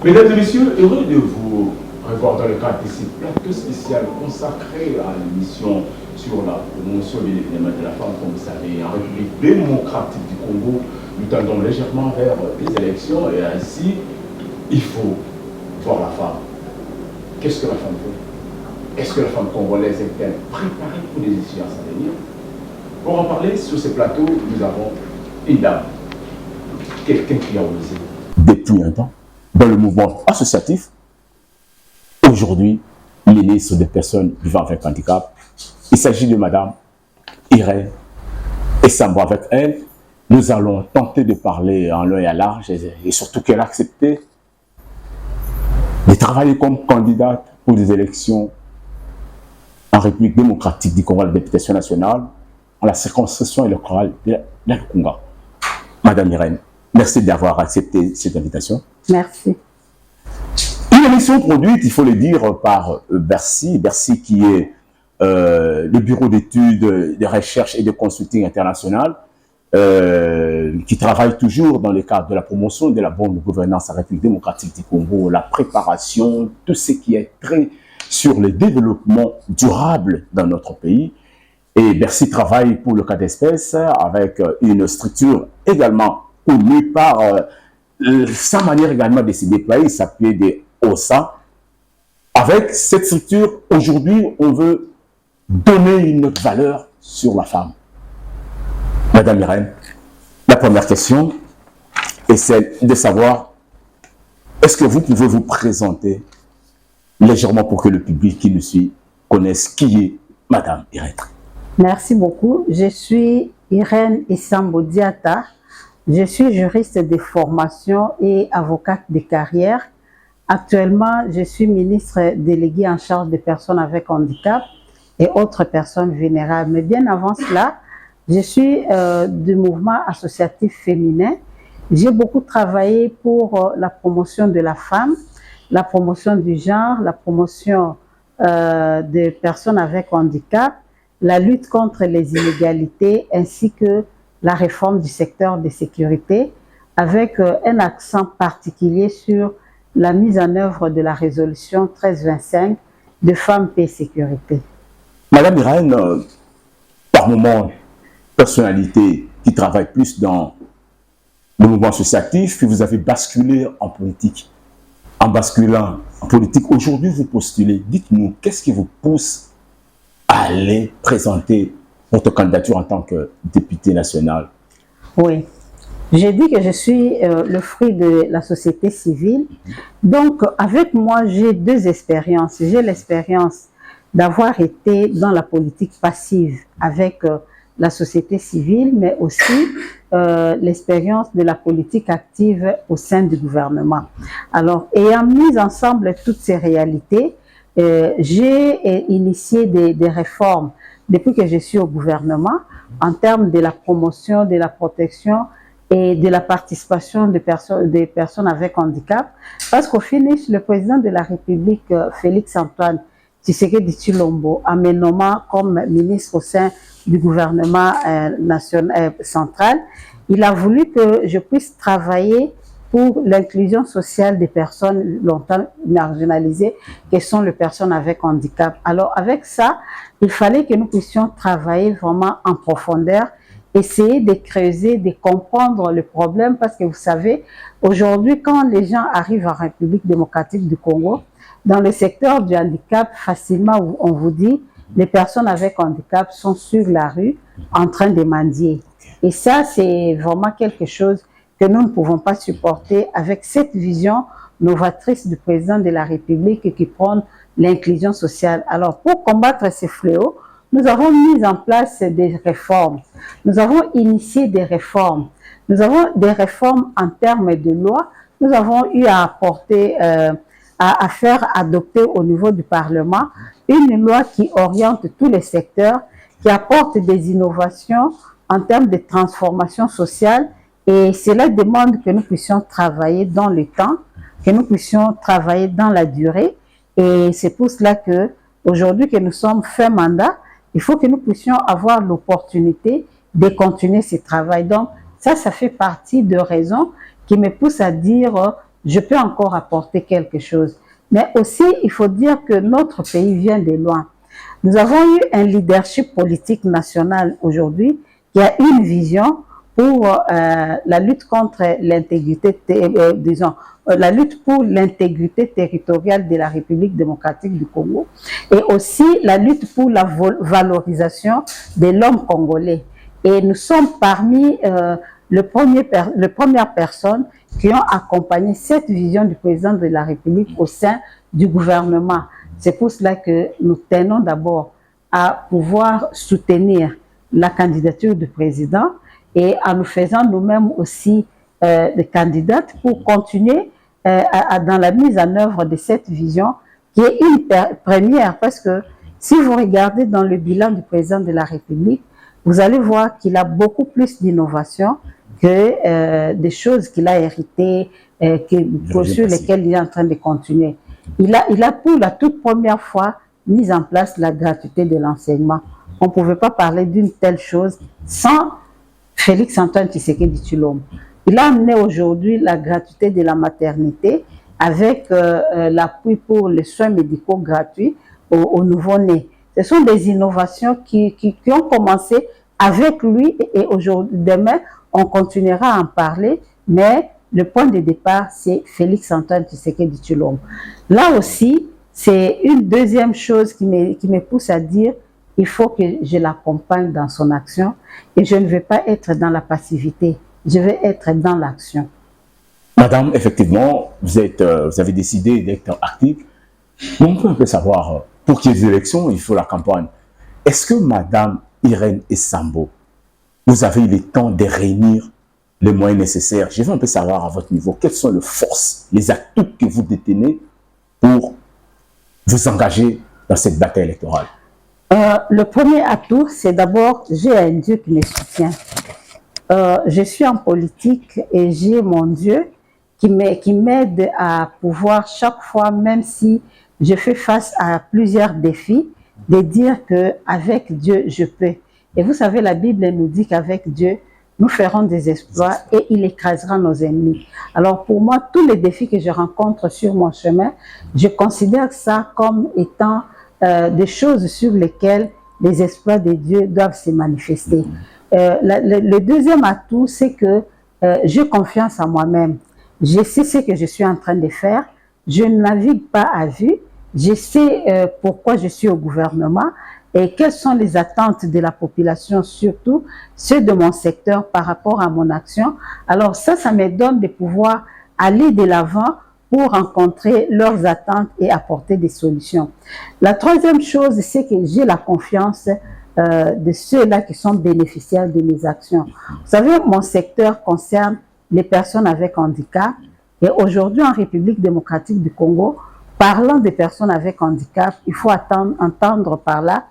Mesdames et messieurs, heureux de vous revoir dans le cadre de ce plateau spécial consacré à l'émission sur la promotion bien évidemment de la femme, comme vous savez, en République démocratique du Congo. Nous tendons légèrement vers les élections et ainsi, il faut voir la femme. Qu'est-ce que la femme fait? Est-ce que la femme congolaise est-elle préparée pour les échéances à venir? Pour en parler sur ce plateau, nous avons une dame, quelqu'un qui a osé depuis un temps dans le mouvement associatif. Aujourd'hui, ministre des personnes vivant avec handicap. Il s'agit de Madame Irène Esambo. Avec elle, nous allons tenter de parler en long et à large et surtout qu'elle a accepté de travailler comme candidate pour des élections en République démocratique du Congo, la députation nationale, en la circonscription électorale de la Lukunga. Madame Irène, merci d'avoir accepté cette invitation. Merci. Une émission produite, il faut le dire, par Bercy. Bercy qui est le bureau d'études, de recherche et de consulting international, qui travaille toujours dans le cadre de la promotion de la bonne gouvernance en République démocratique du Congo, la préparation, tout ce qui est trait sur le développement durable dans notre pays. Et Bercy travaille pour le cas d'espèce avec une structure également connue par sa manière également de se déployer, s'appuyer des OSA. Avec cette structure, aujourd'hui, on veut donner une valeur sur la femme. Madame Irène, la première question est celle de savoir, est-ce que vous pouvez vous présenter légèrement pour que le public qui nous suit connaisse qui est Madame Irène? Merci beaucoup. Je suis Irène Esambo Diata. Je suis juriste de formation et avocate de carrière. Actuellement, je suis ministre déléguée en charge des personnes avec handicap et autres personnes vulnérables. Mais bien avant cela, je suis du mouvement associatif féminin. J'ai beaucoup travaillé pour la promotion de la femme, la promotion du genre, la promotion des personnes avec handicap, la lutte contre les inégalités ainsi que la réforme du secteur de sécurité avec un accent particulier sur la mise en œuvre de la résolution 1325 de Femmes, Paix et Sécurité. Madame Irène, par moment, personnalité qui travaille plus dans le mouvement associatif, puis vous avez basculé en politique. En basculant en politique, aujourd'hui vous postulez. Dites-nous, qu'est-ce qui vous pousse à aller présenter votre candidature en tant que député national? Oui, j'ai dit que je suis le fruit de la société civile. Donc, avec moi, j'ai deux expériences. J'ai l'expérience d'avoir été dans la politique passive avec la société civile, mais aussi l'expérience de la politique active au sein du gouvernement. Alors, ayant mis ensemble toutes ces réalités, j'ai initié des réformes depuis que je suis au gouvernement en termes de la promotion, de la protection et de la participation des personnes avec handicap. Parce qu'au finish, le président de la République, Félix-Antoine Tshisekedi Tshilombo, en me nommant comme ministre au sein du gouvernement national, central, il a voulu que je puisse travailler pour l'inclusion sociale des personnes longtemps marginalisées, qui sont les personnes avec handicap. Alors avec ça, il fallait que nous puissions travailler vraiment en profondeur, essayer de creuser, de comprendre le problème, parce que vous savez, aujourd'hui, quand les gens arrivent en République démocratique du Congo, dans le secteur du handicap, facilement, on vous dit, les personnes avec handicap sont sur la rue en train de mendier. Et ça, c'est vraiment quelque chose que nous ne pouvons pas supporter avec cette vision novatrice du président de la République qui prône l'inclusion sociale. Alors, pour combattre ces fléaux, nous avons mis en place des réformes. Nous avons initié des réformes. Nous avons des réformes en termes de loi. Nous avons eu à apporter, à faire adopter au niveau du Parlement une loi qui oriente tous les secteurs, qui apporte des innovations en termes de transformation sociale. Et cela demande que nous puissions travailler dans le temps, que nous puissions travailler dans la durée. Et c'est pour cela que aujourd'hui que nous sommes fin mandat, il faut que nous puissions avoir l'opportunité de continuer ce travail. Donc ça fait partie de raisons qui me poussent à dire je peux encore apporter quelque chose. Mais aussi, il faut dire que notre pays vient de loin. Nous avons eu un leadership politique national aujourd'hui qui a une vision pour la lutte contre l'intégrité, disons, la lutte pour l'intégrité territoriale de la République démocratique du Congo et aussi la lutte pour la valorisation de l'homme congolais. Et nous sommes parmi les premières personnes qui ont accompagné cette vision du président de la République au sein du gouvernement. C'est pour cela que nous tenons d'abord à pouvoir soutenir la candidature du président et en nous faisant nous-mêmes aussi des candidates pour continuer dans la mise en œuvre de cette vision qui est une première parce que si vous regardez dans le bilan du président de la République, vous allez voir qu'il a beaucoup plus d'innovation que des choses qu'il a héritées, sur lesquelles il est en train de continuer. Il a pour la toute première fois mis en place la gratuité de l'enseignement. On ne pouvait pas parler d'une telle chose sans Félix-Antoine Tshisekedi Tshilombo. Il a amené aujourd'hui la gratuité de la maternité avec l'appui pour les soins médicaux gratuits aux nouveau-nés. Ce sont des innovations qui ont commencé avec lui et aujourd'hui, demain, on continuera à en parler, mais le point de départ, c'est Félix-Antoine Tshisekedi Tshilombo. Là aussi, c'est une deuxième chose qui me pousse à dire il faut que je l'accompagne dans son action et je ne vais pas être dans la passivité, je vais être dans l'action. Madame, effectivement, vous avez décidé d'être active. Mais on peut un peu savoir, pour qu'il y ait des élections, il faut la campagne. Est-ce que Madame Irène Esambo, vous avez eu le temps de réunir les moyens nécessaires? Je veux un peu savoir à votre niveau, quelles sont les forces, les atouts que vous détenez pour vous engager dans cette bataille électorale? Le premier atout, c'est d'abord, j'ai un Dieu qui me soutient. Je suis en politique et j'ai mon Dieu qui m'aide à pouvoir chaque fois, même si je fais face à plusieurs défis, de dire qu'avec Dieu, je peux. Et vous savez, la Bible nous dit qu'avec Dieu, nous ferons des exploits et il écrasera nos ennemis. Alors pour moi, tous les défis que je rencontre sur mon chemin, je considère ça comme étant des choses sur lesquelles les exploits de Dieu doivent se manifester. Le deuxième atout, c'est que j'ai confiance en moi-même. Je sais ce que je suis en train de faire. Je ne navigue pas à vue. Je sais pourquoi je suis au gouvernement et quelles sont les attentes de la population, surtout ceux de mon secteur par rapport à mon action. Alors ça me donne de pouvoir aller de l'avant pour rencontrer leurs attentes et apporter des solutions. La troisième chose, c'est que j'ai la confiance de ceux-là qui sont bénéficiaires de mes actions. Vous savez, mon secteur concerne les personnes avec handicap et aujourd'hui en République démocratique du Congo, parlant des personnes avec handicap, il faut entendre par là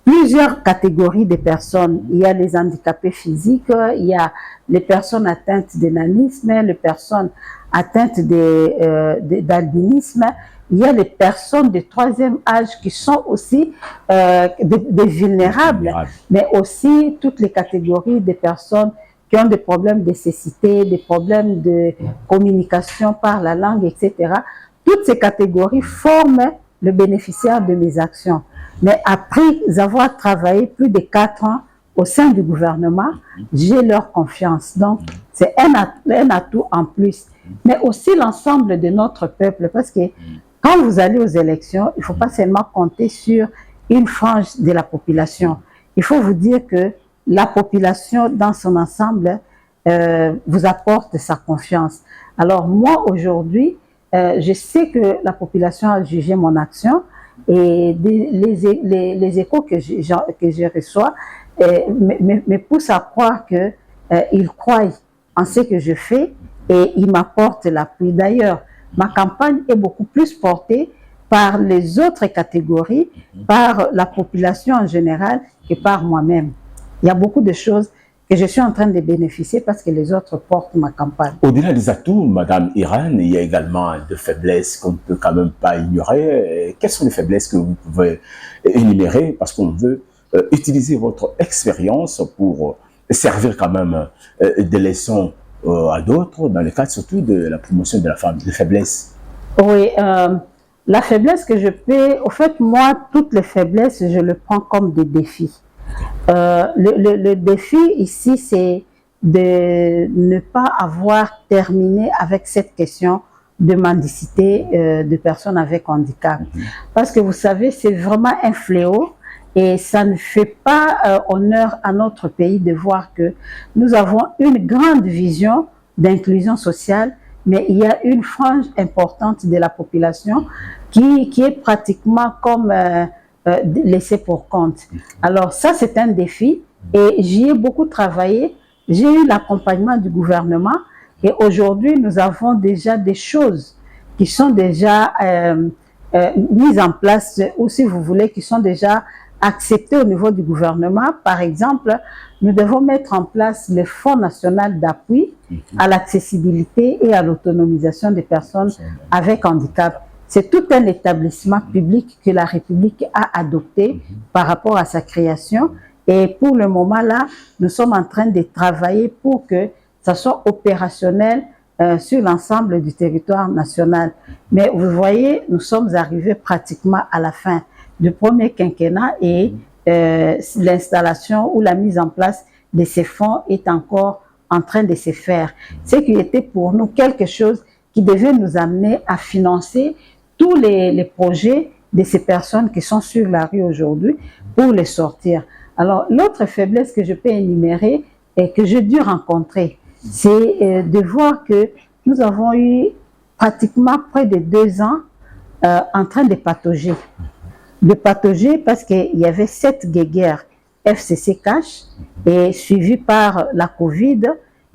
plusieurs catégories de personnes. Il y a les handicapés physiques, il y a les personnes atteintes d'énanisme, les personnes atteintes d'albinisme, il y a les personnes de troisième âge qui sont aussi des vulnérables, mais aussi toutes les catégories de personnes qui ont des problèmes de cécité, des problèmes de communication par la langue, etc. Toutes ces catégories forment le bénéficiaire de mes actions. Mais après avoir travaillé plus de 4 ans au sein du gouvernement, j'ai leur confiance. Donc, c'est un atout en plus. Mais aussi l'ensemble de notre peuple, parce que quand vous allez aux élections, il ne faut pas seulement compter sur une frange de la population. Il faut vous dire que la population dans son ensemble vous apporte sa confiance. Alors moi, aujourd'hui, je sais que la population a jugé mon action et les échos que je reçois me poussent à croire qu'ils croient en ce que je fais et ils m'apportent l'appui. D'ailleurs, ma campagne est beaucoup plus portée par les autres catégories, par la population en général que par moi-même. Il y a beaucoup de choses que je suis en train de bénéficier parce que les autres portent ma campagne. Au-delà des atouts, Madame Irène, il y a également de faiblesses qu'on ne peut quand même pas ignorer. Quelles sont les faiblesses que vous pouvez énumérer parce qu'on veut utiliser votre expérience pour servir quand même des leçons à d'autres, dans le cadre surtout de la promotion de la femme, de faiblesse? Oui, la faiblesse que je peux, au fait, moi, toutes les faiblesses, je le prends comme des défis. Le défi ici, c'est de ne pas avoir terminé avec cette question de mendicité de personnes avec handicap. Parce que vous savez, c'est vraiment un fléau et ça ne fait pas honneur à notre pays de voir que nous avons une grande vision d'inclusion sociale, mais il y a une frange importante de la population qui est pratiquement comme laissée pour compte. Alors ça, c'est un défi et j'y ai beaucoup travaillé. J'ai eu l'accompagnement du gouvernement et aujourd'hui, nous avons déjà des choses qui sont déjà mises en place ou si vous voulez, qui sont déjà acceptées au niveau du gouvernement. Par exemple, nous devons mettre en place le Fonds national d'appui à l'accessibilité et à l'autonomisation des personnes avec handicap. C'est tout un établissement public que la République a adopté par rapport à sa création. Et pour le moment là, nous sommes en train de travailler pour que ça soit opérationnel sur l'ensemble du territoire national. Mais vous voyez, nous sommes arrivés pratiquement à la fin du premier quinquennat et l'installation ou la mise en place de ces fonds est encore en train de se faire. Ce qui était pour nous quelque chose qui devait nous amener à financer tous les projets de ces personnes qui sont sur la rue aujourd'hui pour les sortir. Alors, l'autre faiblesse que je peux énumérer et que j'ai dû rencontrer, c'est de voir que nous avons eu pratiquement près de 2 ans en train de patauger. De patauger parce qu'il y avait 7 guéguerres FCC Cash et suivies par la Covid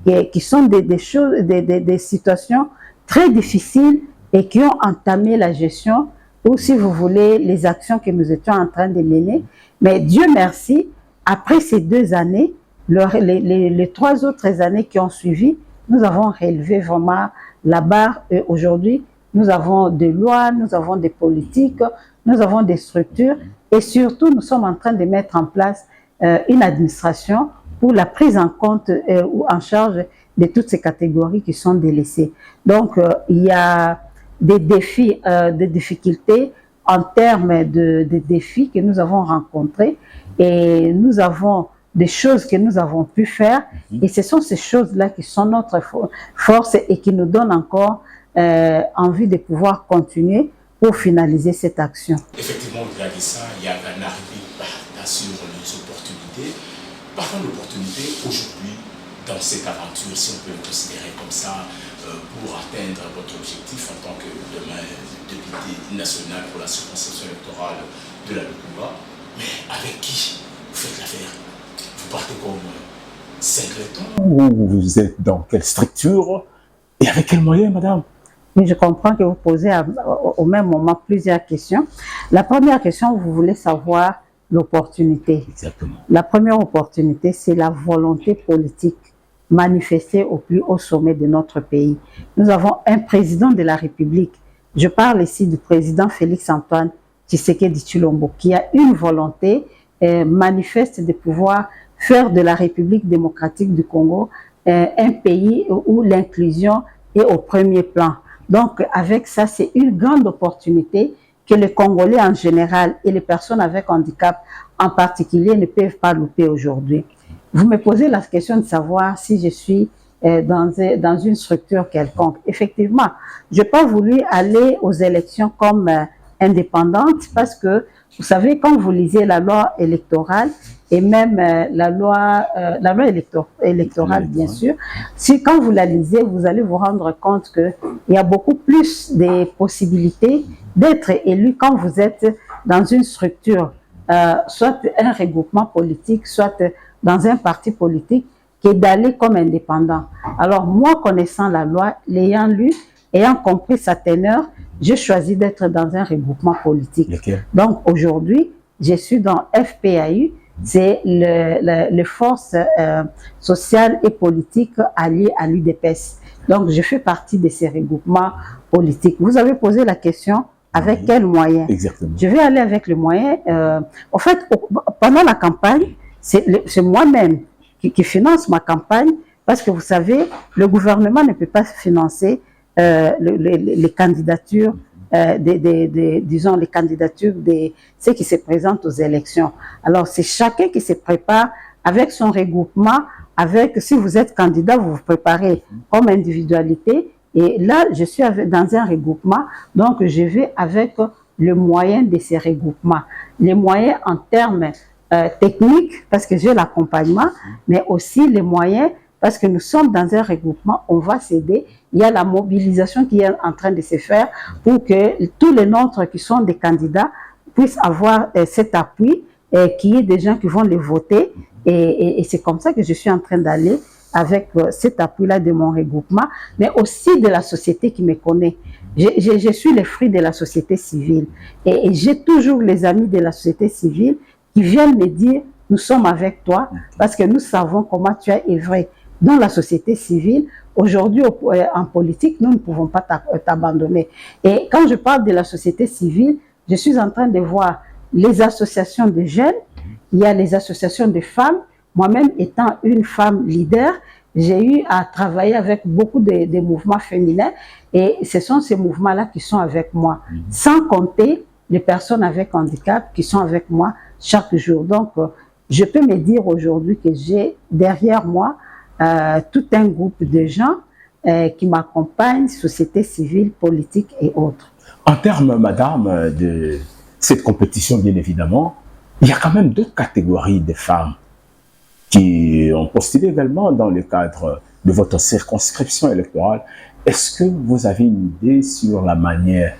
et qui sont des situations très difficiles et qui ont entamé la gestion ou si vous voulez les actions que nous étions en train de mener. Mais Dieu merci, après ces 2 années, les 3 autres années qui ont suivi, nous avons relevé vraiment la barre et aujourd'hui, nous avons des lois, nous avons des politiques, nous avons des structures et surtout, nous sommes en train de mettre en place une administration pour la prise en compte ou en charge de toutes ces catégories qui sont délaissées. Donc, il y a des défis, des difficultés en termes de défis que nous avons rencontrés et nous avons des choses que nous avons pu faire et ce sont ces choses-là qui sont notre force et qui nous donnent encore envie de pouvoir continuer pour finaliser cette action. Effectivement, au-delà de ça, il y a un arrivé sur les opportunités. Parlons d'opportunités aujourd'hui dans cette aventure, si on peut le considérer comme ça, pour atteindre votre objectif en tant que demain député national pour la circonscription électorale de la Lukuba. Mais avec qui vous faites l'affaire? Vous partez comme singleton? Vous êtes dans quelle structure? Et avec quels moyens, madame? Oui, je comprends que vous posez au même moment plusieurs questions. La première question, vous voulez savoir l'opportunité. Exactement. La première opportunité, c'est la volonté politique manifestée au plus haut sommet de notre pays. Nous avons un président de la République. Je parle ici du président Félix-Antoine Tshisekedi Tshilombo, qui a une volonté manifeste de pouvoir faire de la République démocratique du Congo un pays où l'inclusion est au premier plan. Donc, avec ça, c'est une grande opportunité que les Congolais en général et les personnes avec handicap en particulier ne peuvent pas louper aujourd'hui. Vous me posez la question de savoir si je suis dans une structure quelconque. Effectivement, je n'ai pas voulu aller aux élections comme indépendante parce que, vous savez, quand vous lisez la loi électorale et même la loi électorale, bien sûr, si quand vous la lisez, vous allez vous rendre compte qu'il y a beaucoup plus de possibilités d'être élu quand vous êtes dans une structure, soit un regroupement politique, soit dans un parti politique, qui est d'aller comme indépendant. Alors moi, connaissant la loi, l'ayant lu, ayant compris sa teneur, j'ai choisi d'être dans un regroupement politique. Okay. Donc aujourd'hui, je suis dans FPAU, c'est les forces sociales et politiques alliées à l'UDPS. Donc je fais partie de ces regroupements politiques. Vous avez posé la question, avec quels moyens? Exactement. Je vais aller avec les moyens. En fait, pendant la campagne, c'est moi-même qui finance ma campagne, Parce que vous savez, le gouvernement ne peut pas financer les candidatures, disons les candidatures de ceux qui se présentent aux élections. Alors c'est chacun qui se prépare avec son regroupement, avec, si vous êtes candidat, vous vous préparez comme individualité. Et là, je suis dans un regroupement, donc je vais avec le moyen de ces regroupements. Les moyens en termes techniques, parce que j'ai l'accompagnement, mais aussi les moyens, parce que nous sommes dans un regroupement, on va s'aider. Il y a la mobilisation qui est en train de se faire pour que tous les nôtres qui sont des candidats puissent avoir cet appui, qu'il y ait des gens qui vont les voter. Et c'est comme ça que je suis en train d'aller avec cet appui-là de mon regroupement, mais aussi de la société qui me connaît. Je suis le fruit de la société civile. Et j'ai toujours les amis de la société civile qui viennent me dire, nous sommes avec toi, parce que nous savons comment tu as œuvré dans la société civile. Aujourd'hui, en politique, nous ne pouvons pas t'abandonner. Et quand je parle de la société civile, je suis en train de voir les associations de jeunes, il y a les associations de femmes. Moi-même, étant une femme leader, j'ai eu à travailler avec beaucoup de mouvements féminins et ce sont ces mouvements-là qui sont avec moi, sans compter les personnes avec handicap qui sont avec moi chaque jour. Donc, je peux me dire aujourd'hui que j'ai derrière moi tout un groupe de gens qui m'accompagnent, société civile, politique et autres. En termes, madame, de cette compétition, bien évidemment, il y a quand même deux catégories de femmes qui ont postulé également dans le cadre de votre circonscription électorale. Est-ce que vous avez une idée sur la manière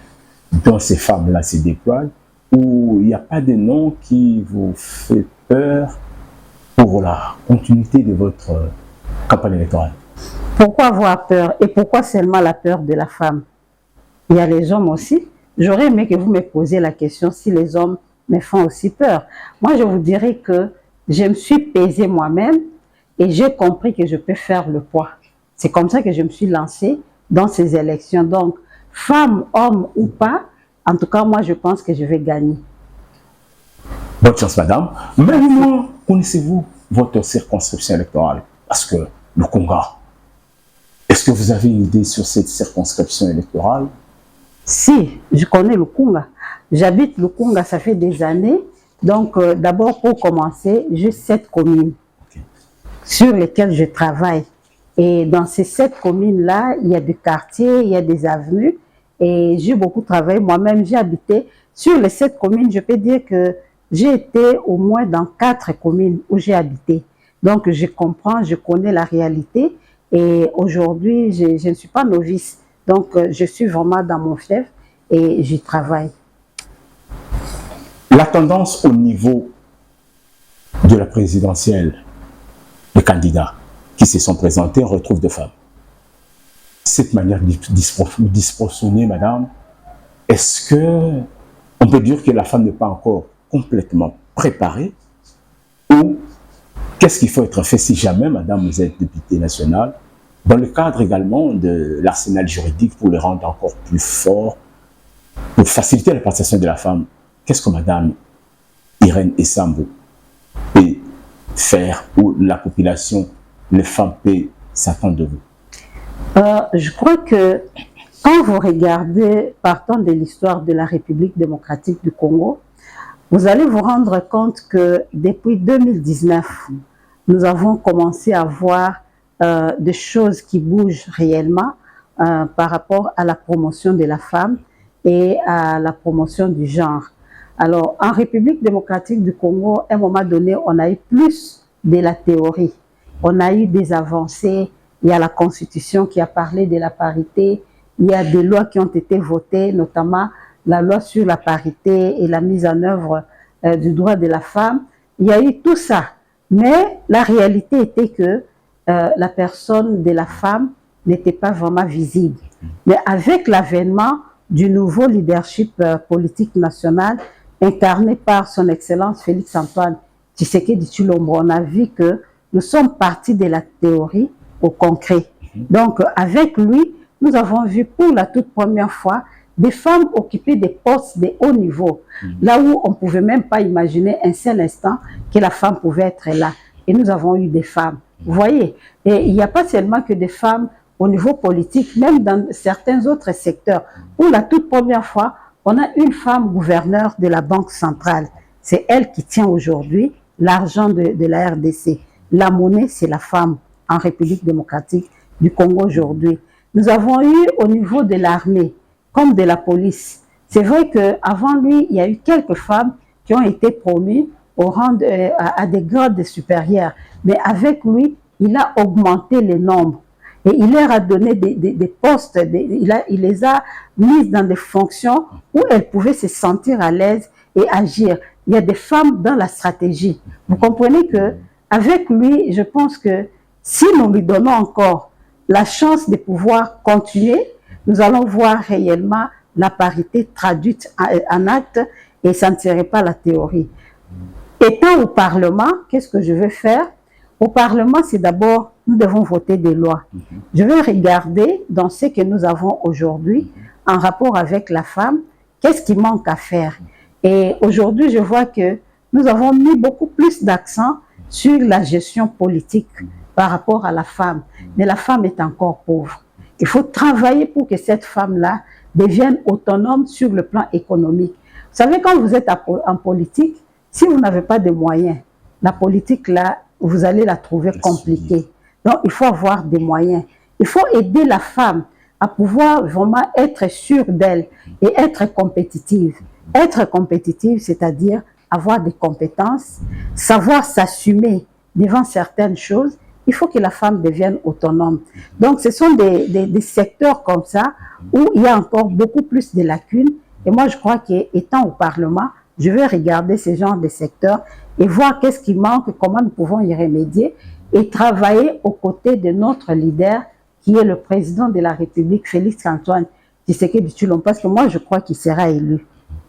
dont ces femmes-là se déploient, ou il n'y a pas de nom qui vous fait peur pour la continuité de votre campagne électorale? Pourquoi avoir peur? Et pourquoi seulement la peur de la femme? Il y a les hommes aussi. J'aurais aimé que vous me posiez la question si les hommes me font aussi peur. Moi, je vous dirais que je me suis pesée moi-même et j'ai compris que je peux faire le poids. C'est comme ça que je me suis lancée dans ces élections. Donc, femme, homme ou pas, en tout cas, moi, je pense que je vais gagner. Bonne chance, madame. Maintenant, connaissez-vous votre circonscription électorale? Parce que le Congo, est-ce que vous avez une idée sur cette circonscription électorale? Si, je connais le Kunga. J'habite le Kunga, ça fait des années. Donc, d'abord, pour commencer, j'ai 7 communes sur lesquelles je travaille. Et dans ces 7 communes-là, il y a des quartiers, il y a des avenues. Et j'ai beaucoup travaillé. Moi-même, j'ai habité. Sur les 7 communes, je peux dire que j'ai été au moins dans 4 communes où j'ai habité. Donc, je comprends, je connais la réalité. Et aujourd'hui, je ne suis pas novice. Donc, je suis vraiment dans mon fief et j'y travaille. La tendance au niveau de la présidentielle, les candidats qui se sont présentés retrouvent des femmes. Cette manière disproportionnée, madame, est-ce que on peut dire que la femme n'est pas encore complètement préparée, ou qu'est-ce qu'il faut être fait si jamais, madame, vous êtes députée nationale, dans le cadre également de l'arsenal juridique pour le rendre encore plus fort, pour faciliter la participation de la femme? Qu'est-ce que madame Irène Essambou peut faire, ou la population, les femmes peuvent s'attendre de vous? Je crois que quand vous regardez, partant de l'histoire de la République démocratique du Congo, vous allez vous rendre compte que depuis 2019, nous avons commencé à voir des choses qui bougent réellement par rapport à la promotion de la femme et à la promotion du genre. Alors, en République démocratique du Congo, à un moment donné, on a eu plus de la théorie. On a eu des avancées. Il y a la Constitution qui a parlé de la parité. Il y a des lois qui ont été votées, notamment la loi sur la parité et la mise en œuvre du droit de la femme. Il y a eu tout ça. Mais la réalité était que la personne de la femme n'était pas vraiment visible. Mais avec l'avènement du nouveau leadership politique national incarné par son Excellence Félix-Antoine Tshisekedi Tshilombo, on a vu que nous sommes partis de la théorie au concret. Donc, avec lui, nous avons vu pour la toute première fois des femmes occuper des postes de haut niveau, là où on ne pouvait même pas imaginer un seul instant que la femme pouvait être là. Et nous avons eu des femmes. Vous voyez? Et il n'y a pas seulement que des femmes au niveau politique, même dans certains autres secteurs. Pour la toute première fois, on a une femme gouverneure de la Banque centrale. C'est elle qui tient aujourd'hui l'argent de la RDC. La monnaie, c'est la femme en République démocratique du Congo aujourd'hui. Nous avons eu au niveau de l'armée, comme de la police. C'est vrai qu'avant lui, il y a eu quelques femmes qui ont été promues au rang à des grades supérieurs. Mais avec lui, il a augmenté les nombres. Et il leur a donné des postes, il les a mises dans des fonctions où elles pouvaient se sentir à l'aise et agir. Il y a des femmes dans la stratégie. Vous comprenez que avec lui, je pense que si nous lui donnons encore la chance de pouvoir continuer, nous allons voir réellement la parité traduite en acte et ça ne serait pas la théorie. Étant au Parlement, qu'est-ce que je veux faire? Au Parlement, c'est d'abord, nous devons voter des lois. Je vais regarder dans ce que nous avons aujourd'hui en rapport avec la femme, qu'est-ce qui manque à faire. Et aujourd'hui, je vois que nous avons mis beaucoup plus d'accent sur la gestion politique par rapport à la femme. Mais la femme est encore pauvre. Il faut travailler pour que cette femme-là devienne autonome sur le plan économique. Vous savez, quand vous êtes en politique, si vous n'avez pas de moyens, la politique, là, vous allez la trouver compliquée. Donc, il faut avoir des moyens. Il faut aider la femme à pouvoir vraiment être sûre d'elle et être compétitive. Être compétitive, c'est-à-dire avoir des compétences, savoir s'assumer devant certaines choses. Il faut que la femme devienne autonome. Donc, ce sont des secteurs comme ça où il y a encore beaucoup plus de lacunes. Et moi, je crois qu'étant au Parlement, je vais regarder ce genre de secteurs et voir qu'est-ce qui manque, comment nous pouvons y remédier et travailler aux côtés de notre leader qui est le président de la République, Félix-Antoine Tshisekedi Tshilombo, parce que moi, je crois qu'il sera élu.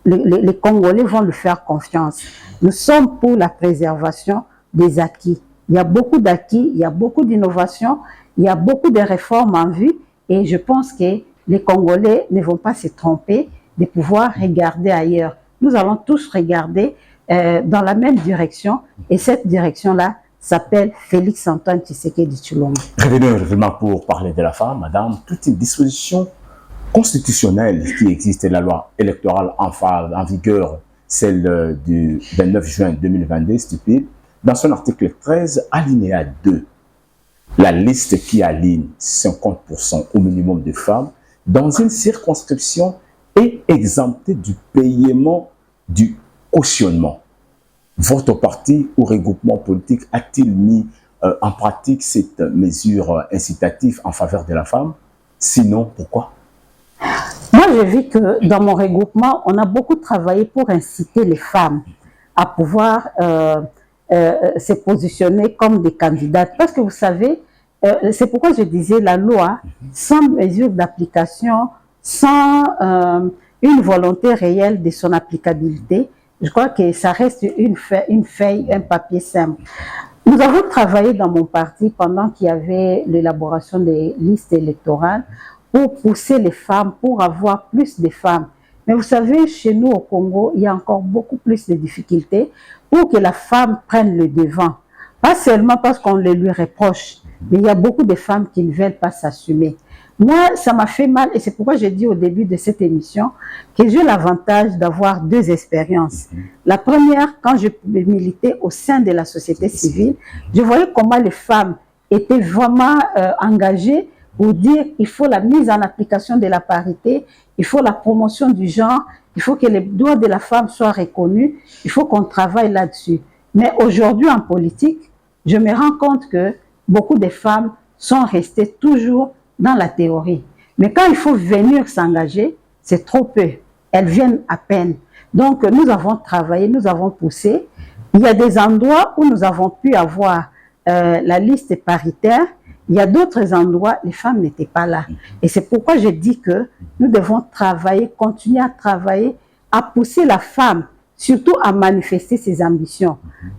Les Congolais vont lui faire confiance. Nous sommes pour la préservation des acquis. Il y a beaucoup d'acquis, il y a beaucoup d'innovations, il y a beaucoup de réformes en vue et je pense que les Congolais ne vont pas se tromper de pouvoir regarder ailleurs. Nous allons tous regarder dans la même direction et cette direction-là s'appelle Félix-Antoine Tshisekedi Tshilombo. Revenons pour parler de la femme, madame. Toute une disposition constitutionnelle qui existe, la loi électorale en vigueur, celle du 29 juin 2022, stipule, dans son article 13, alinéa 2, la liste qui aligne 50% au minimum de femmes dans une circonscription est exemptée du paiement du cautionnement. Votre parti ou regroupement politique a-t-il mis en pratique cette mesure incitative en faveur de la femme? Sinon, pourquoi? Moi, j'ai vu que dans mon regroupement, on a beaucoup travaillé pour inciter les femmes à pouvoir se positionner comme des candidates. Parce que vous savez, c'est pourquoi je disais la loi, sans mesure d'application, sans une volonté réelle de son applicabilité, je crois que ça reste une feuille, un papier simple. Nous avons travaillé dans mon parti pendant qu'il y avait l'élaboration des listes électorales pour pousser les femmes, pour avoir plus de femmes. Mais vous savez, chez nous au Congo, il y a encore beaucoup plus de difficultés pour que la femme prenne le devant. Pas seulement parce qu'on le lui reproche, mais il y a beaucoup de femmes qui ne veulent pas s'assumer. Moi, ça m'a fait mal et c'est pourquoi j'ai dit au début de cette émission que j'ai l'avantage d'avoir deux expériences. La première, quand je militais au sein de la société civile, je voyais comment les femmes étaient vraiment engagées pour dire qu'il faut la mise en application de la parité, il faut la promotion du genre, il faut que les droits de la femme soient reconnus, il faut qu'on travaille là-dessus. Mais aujourd'hui en politique, je me rends compte que beaucoup de femmes sont restées toujours dans la théorie. Mais quand il faut venir s'engager, c'est trop peu. Elles viennent à peine. Donc nous avons travaillé, nous avons poussé. Il y a des endroits où nous avons pu avoir la liste paritaire. Il y a d'autres endroits, les femmes n'étaient pas là. Et c'est pourquoi je dis que nous devons travailler, continuer à travailler, à pousser la femme, surtout à manifester ses ambitions.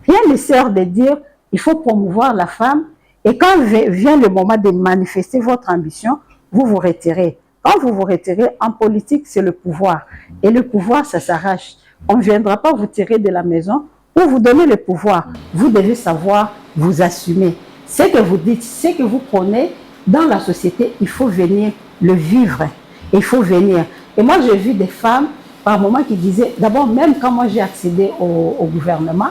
Rien ne sert de dire, il faut promouvoir la femme, et quand vient le moment de manifester votre ambition, vous vous retirez. Quand vous vous retirez, en politique, c'est le pouvoir. Et le pouvoir, ça s'arrache. On ne viendra pas vous tirer de la maison pour vous donner le pouvoir. Vous devez savoir vous assumer. Ce que vous dites, ce que vous prenez dans la société, il faut venir le vivre. Il faut venir. Et moi, j'ai vu des femmes, par moment, qui disaient, d'abord, même quand moi j'ai accédé au gouvernement,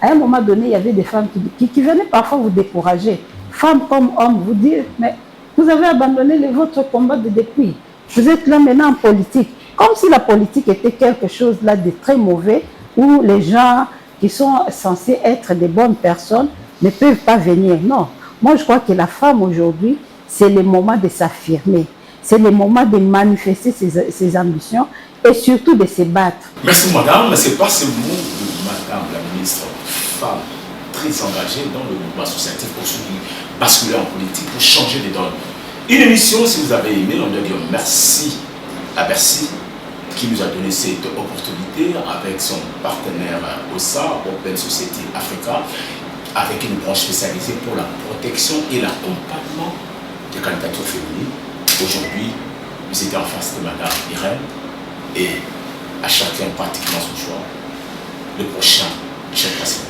à un moment donné, il y avait des femmes qui venaient parfois vous décourager. Femmes comme hommes, vous dire, mais vous avez abandonné votre combat de depuis. Vous êtes là maintenant en politique. Comme si la politique était quelque chose là de très mauvais, où les gens qui sont censés être des bonnes personnes ne peuvent pas venir. Non. Moi, je crois que la femme aujourd'hui, c'est le moment de s'affirmer. C'est le moment de manifester ses ambitions et surtout de se battre. Merci madame, mais ce n'est pas ce mot de madame la ministre, femme très engagée dans le mouvement associatif pour basculer en politique, pour changer les donnes. Une émission, si vous avez aimé, on doit dire merci à Bercy qui nous a donné cette opportunité avec son partenaire OSA, Open Society Africa, avec une branche spécialisée pour la protection et l'accompagnement des candidatures féminines. Aujourd'hui, vous étiez en face de madame Irène et à chacun pratiquement son choix. Le prochain, chef président.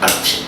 À la prochaine.